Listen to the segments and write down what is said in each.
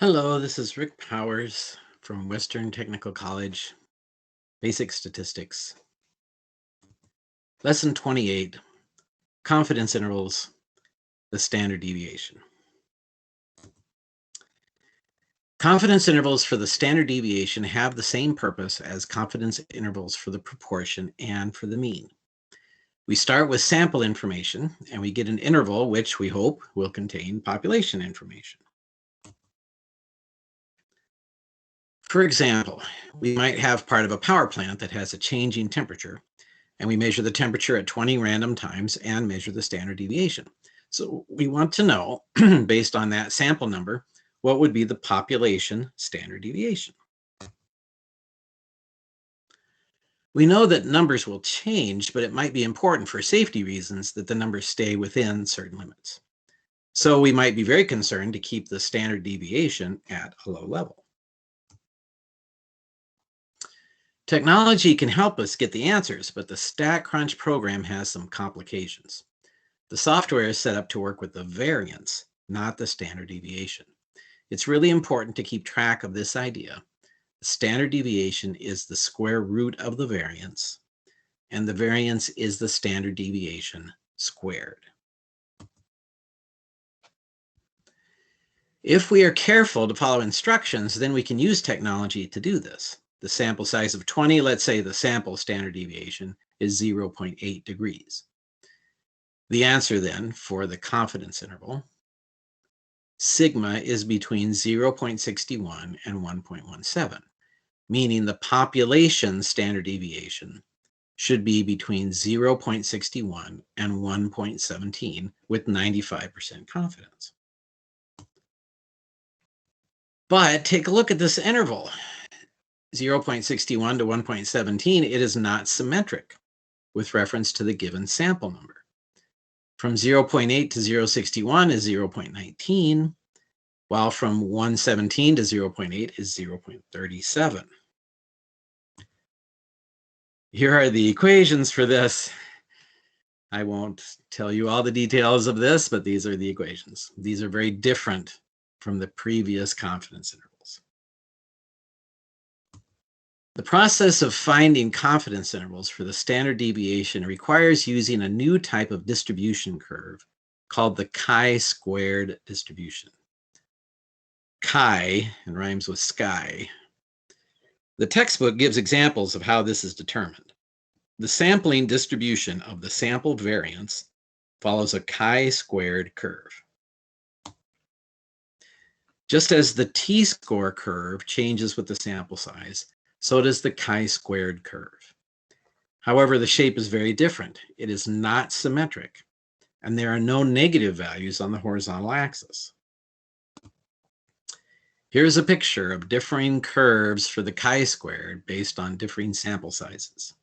Hello, this is Rick Powers from Western Technical College, Basic Statistics. Lesson 28, Confidence Intervals, the Standard Deviation. Confidence intervals for the standard deviation have the same purpose as confidence intervals for the proportion and for the mean. We start with sample information, and we get an interval which we hope will contain population information. For example, we might have part of a power plant that has a changing temperature, and we measure the temperature at 20 random times and measure the standard deviation. So we want to know, based on that sample number, what would be the population standard deviation. We know that numbers will change, but it might be important for safety reasons that the numbers stay within certain limits. So we might be very concerned to keep the standard deviation at a low level. Technology can help us get the answers, but the StatCrunch program has some complications. The software is set up to work with the variance, not the standard deviation. It's really important to keep track of this idea. The standard deviation is the square root of the variance, and the variance is the standard deviation squared. If we are careful to follow instructions, then we can use technology to do this. The sample size of 20, let's say the sample standard deviation is 0.8 degrees. The answer then for the confidence interval, sigma is between 0.61 and 1.17, meaning the population standard deviation should be between 0.61 and 1.17 with 95% confidence. But take a look at this interval. 0.61 to 1.17, it is not symmetric with reference to the given sample number. From 0.8 to 0.61 is 0.19, while from 117 to 0.8 is 0.37. Here are the equations for this. I won't tell you all the details of this, but these are the equations. These are very different from the previous confidence intervals. The process of finding confidence intervals for the standard deviation requires using a new type of distribution curve called the chi-squared distribution. Chi, it rhymes with sky. The textbook gives examples of how this is determined. The sampling distribution of the sample variance follows a chi-squared curve. Just as the t-score curve changes with the sample size, so does the chi-squared curve. However, the shape is very different. It is not symmetric, and there are no negative values on the horizontal axis. Here's a picture of differing curves for the chi-squared based on differing sample sizes.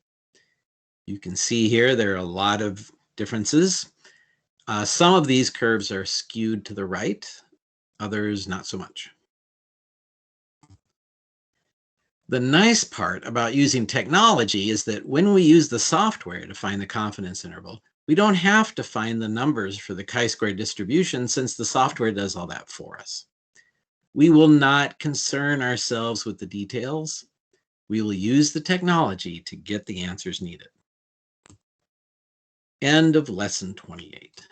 You can see here there are a lot of differences. Some of these curves are skewed to the right, others not so much. The nice part about using technology is that when we use the software to find the confidence interval, we don't have to find the numbers for the chi-square distribution since the software does all that for us. We will not concern ourselves with the details. We will use the technology to get the answers needed. End of lesson 28.